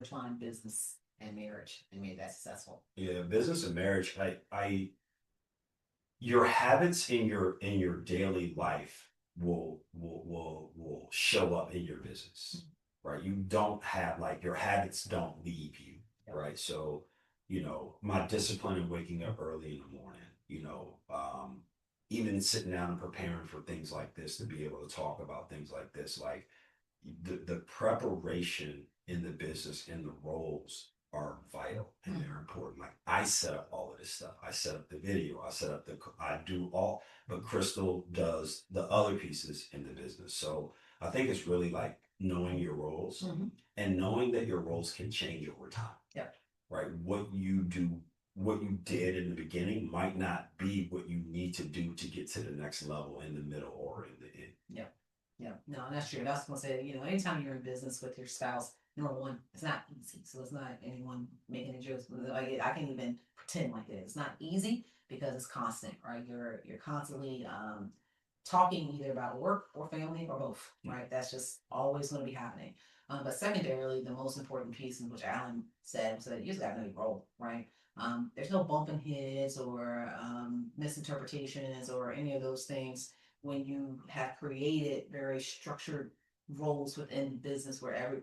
intertwine business and marriage and made that successful? Yeah, business and marriage. I your habits in your daily life will show up in your business, right? You don't have like your habits don't leave you, Yep. right? So, my discipline in waking up early in the morning, even sitting down and preparing for things like this to be able to talk about things like this, like the preparation in the business and the roles are vital and they're important. Like I set up all of this stuff. I set up the video. I do all, but Crystal does the other pieces in the business. So I think it's really like knowing your roles Mm-hmm. and knowing that your roles can change over time. Yep. Right? What you did in the beginning might not be what you need to do to get to the next level in the middle or in the end. Yep. Yeah, no, that's true. That's gonna say, anytime you're in business with your spouse, number one, it's not easy. So it's not anyone making a joke. Like I can't even pretend like it. It's not easy because it's constant, right? You're constantly talking either about work or family or both, right? That's just always going to be happening. But secondarily, the most important piece, in which Alan said, was that you just got to know your role, right? There's no bumping heads or misinterpretations or any of those things when you have created very structured roles within business where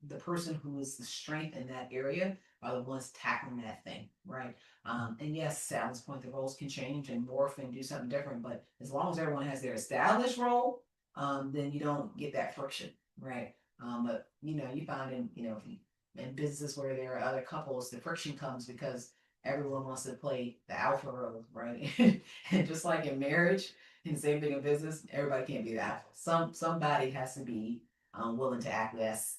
the person who is the strength in that area are the ones tackling that thing, right? And yes, Sal's point, the roles can change and morph and do something different, but as long as everyone has their established role, then you don't get that friction, right? But you find in businesses where there are other couples, the friction comes because everyone wants to play the alpha role, right? And just like in marriage, and same thing in business, everybody can't be the alpha. Somebody has to be willing to acquiesce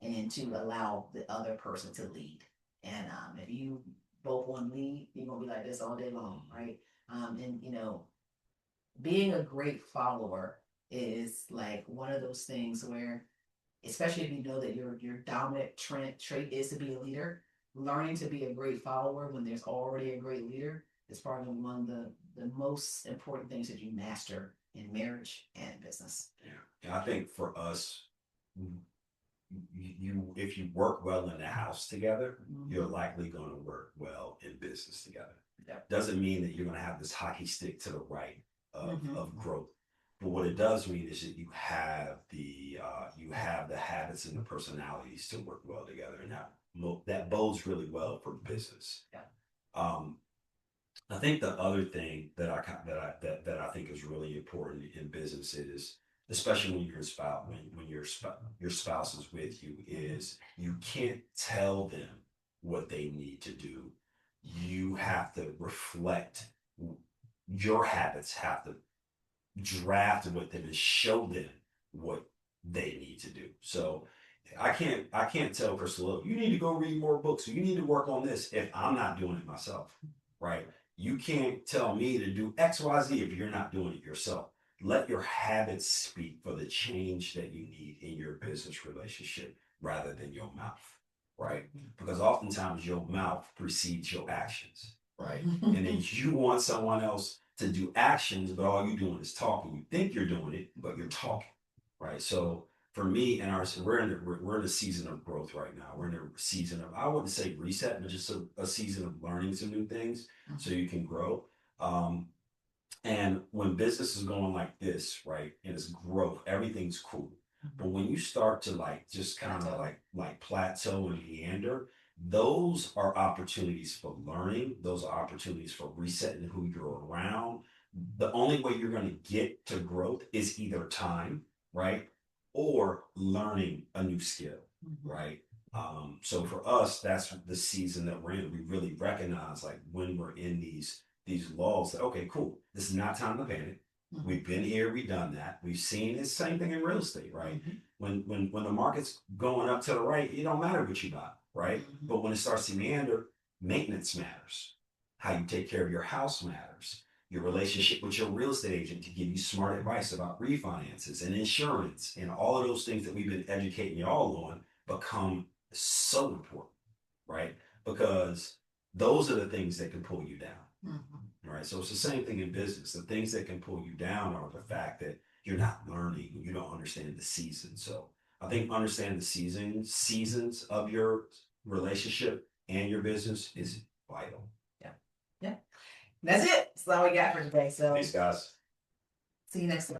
and to allow the other person to lead. And if you both want to lead, you're gonna be like this all day long, right? And being a great follower is like one of those things where, especially if you know that your dominant trait is to be a leader, learning to be a great follower when there's already a great leader is probably one of the most important things that you master in marriage and business. Yeah. And I think for us, if you work well in the house together, you're likely going to work well in business together. Yep. Doesn't mean that you're going to have this hockey stick to the right of growth. But what it does mean is that you have the habits and the personalities to work well together, and that bodes really well for business. Yeah. I think the other thing that I think is really important in business is, especially when your spouse is with you, is you can't tell them what they need to do. You have to reflect. Your habits have to draft with them and show them what they need to do. So I can't tell Crystal, look, you need to go read more books, or you need to work on this if I'm not doing it myself, right? You can't tell me to do XYZ if you're not doing it yourself. Let your habits speak for the change that you need in your business relationship rather than your mouth, right? Because oftentimes your mouth precedes your actions, right? And then you want someone else to do actions, but all you're doing is talking. You think you're doing it, but you're talking, right? So for me and we're in a season of growth right now. We're in a season of, I wouldn't say reset, but just a season of learning some new things so you can grow. And when business is going like this, right, and it's growth, everything's cool. But when you start to like just kind of like plateau and meander, those are opportunities for learning. Those are opportunities for resetting who you're around. The only way you're going to get to growth is either time, right, or learning a new skill, right? So for us, that's the season that we're in. We really recognize like when we're in these laws that, okay, cool, this is not time to panic. We've been here, we've done that. We've seen the same thing in real estate, right? When the market's going up to the right, it don't matter what you buy, right? But when it starts to meander, maintenance matters. How you take care of your house matters. Your relationship with your real estate agent to give you smart advice about refinances and insurance and all of those things that we've been educating y'all on become so important, right? Because those are the things that can pull you down. Right. So it's the same thing in business. The things that can pull you down are the fact that you're not learning, you don't understand the season. So I think understanding the seasons of your relationship and your business is vital. That's it. That's all we got for today. So Thanks, guys. see you next time.